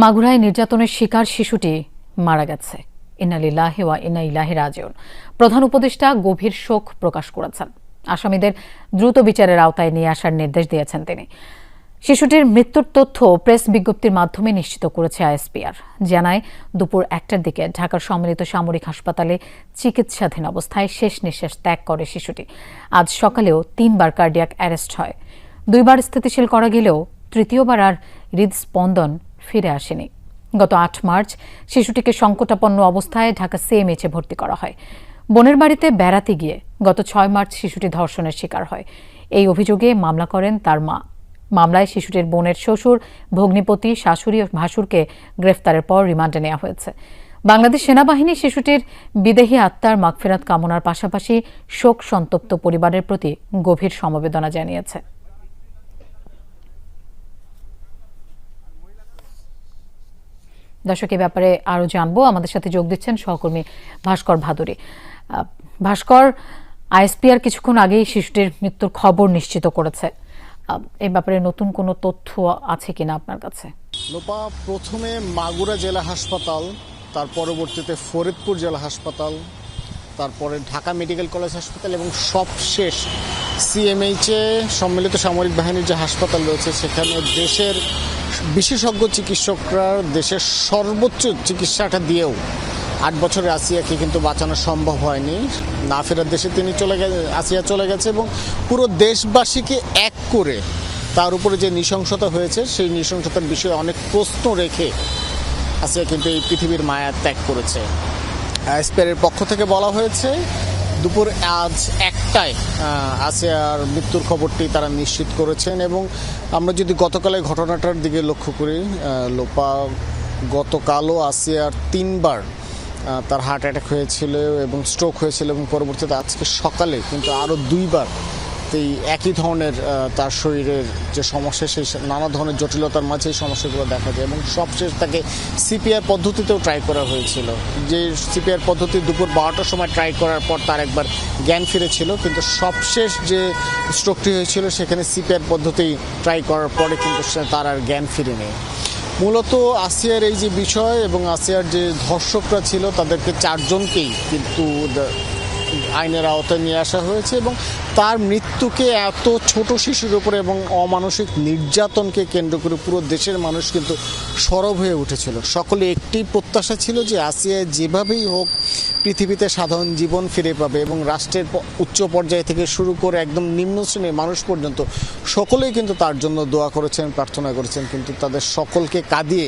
মাগুরায় নির্যাতনের শিকার শিশুটি মারা গেছে। ইন্না লিল্লাহি ওয়া ইন্না ইলাইহি রাজিউন। প্রধান উপদেষ্টা গভীর শোক প্রকাশ করেছেন। আসামিদের দ্রুত বিচারের আওতায় নিয়ে আসার নির্দেশ দিয়েছেন তিনি। শিশুটির মৃত্যুর তথ্য প্রেস বিজ্ঞপ্তির মাধ্যমে নিশ্চিত করেছে আইএসপিআর। জানায় দুপুর 1টার দিকে ঢাকার সম্মিলিত সামরিক হাসপাতালে চিকিৎসাধীন অবস্থায় শেষ নিঃশ্বাস ত্যাগ করে শিশুটি। আজ সকালেও 3বার কার্ডিয়াক অ্যারেস্ট হয়। 2বার স্থিতিশীল করা গেলেও তৃতীয়বার আর হৃদস্পন্দন ফিরে আসেনি। গত 8 মার্চ শিশুটিকে সংকটাপন্ন অবস্থায় ঢাকা সিএমএইচে ভর্তি করা হয়। বোনের বাড়িতে বেড়াতে গিয়ে গত 6 মার্চ শিশুটি ধর্ষণের শিকার হয়। এই অভিযোগে মামলা করেন তার মা। মামলায় শিশুটির বোনের শ্বশুর, ভগ্নিপতি, শাশুড়ি ও ভাসুরকে গ্রেফতারের পর রিমান্ডে নেওয়া হয়েছে। বাংলাদেশ সেনাবাহিনী শিশুটির বিদেহী আত্মার মাগফিরাত কামনার পাশাপাশি শোক সন্তপ্ত পরিবারের প্রতি গভীর সমবেদনা জানিয়েছে। দর্শক, এ ব্যাপারে আরো জানবো। আমাদের সাথে যোগ দিচ্ছেন সহকর্মী ভাস্কর ভাদুরী। ভাস্কর, আইএসপিআর কিছুক্ষণ আগেই শিশুটির মৃত্যুর খবর নিশ্চিত করেছে। এই ব্যাপারে নতুন কোনো তথ্য আছে কিনা আপনার কাছে? লোপা, প্রথমে মাগুরা জেলা হাসপাতাল, তার পরবর্তীতে ফরিদপুর জেলা হাসপাতাল, তারপরে ঢাকা মেডিকেল কলেজ হাসপাতাল এবং সবশেষ সিএমএইচে সম্মিলিত সামরিক বাহিনীর যে হাসপাতাল রয়েছে সেখানে দেশের বিশেষজ্ঞ চিকিৎসকরা দেশের সর্বোচ্চ চিকিৎসাটা দিয়েও 8 বছরের আসিয়াকে কিন্তু বাঁচানো সম্ভব হয়নি। না ফেরার দেশে আসিয়া চলে গেছে এবং পুরো দেশবাসীকে এক করে তার উপরে যে নৃশংসতা হয়েছে সেই নৃশংসতার বিষয়ে অনেক প্রশ্ন রেখে আসিয়া কিন্তু এই পৃথিবীর মায়া ত্যাগ করেছে। আইএসপিআর পক্ষ থেকে বলা হয়েছে দুপুর আজ 1টায় আসিয়ার মৃত্যুর খবরটি তারা নিশ্চিত করেছেন। এবং আমরা যদি গতকালের ঘটনাটার দিকে লক্ষ্য করি, লোপা, গতকালও আসিয়ার 3বার তার হার্ট অ্যাটাক হয়েছিল এবং স্ট্রোক হয়েছিল এবং পরবর্তীতে আজকে সকালে কিন্তু আরও 2বার এই একই ধরনের তার শরীরের যে সমস্যা, সেই নানা ধরনের জটিলতার মাঝে এই সমস্যাগুলো দেখা যায়। এবং সবশেষ তাকে সিপিআর পদ্ধতিতেও ট্রাই করা হয়েছিল। যে সিপিআর পদ্ধতি দুপুর 12টার সময় ট্রাই করার পর তার একবার জ্ঞান ফিরেছিল, কিন্তু সবশেষ যে স্ট্রোকটি হয়েছিল সেখানে সিপিআর পদ্ধতি ট্রাই করার পরে কিন্তু তার আর জ্ঞান ফিরেনি। মূলত আসিয়ার এই যে বিষয় এবং আসিয়ার যে ধর্ষকরা ছিল তাদেরকে 4 জনকেই কিন্তু আইনের আওতায় নিয়ে আসা হয়েছে এবং তার মৃত্যুকে এত ছোট শিশুর উপরে এবং অমানসিক নির্যাতনকে কেন্দ্র করে পুরো দেশের মানুষ কিন্তু সরব হয়ে উঠেছিল। সকলে একটি প্রত্যাশা ছিল যে আসিয়া যেভাবেই হোক পৃথিবীতে সাধারণ জীবন ফিরে পাবে এবং রাষ্ট্রের উচ্চ পর্যায় থেকে শুরু করে একদম নিম্ন শ্রেণীর মানুষ পর্যন্ত সকলেই কিন্তু তার জন্য দোয়া করেছেন, প্রার্থনা করেছেন, কিন্তু তাদের সকলকে কাঁদিয়ে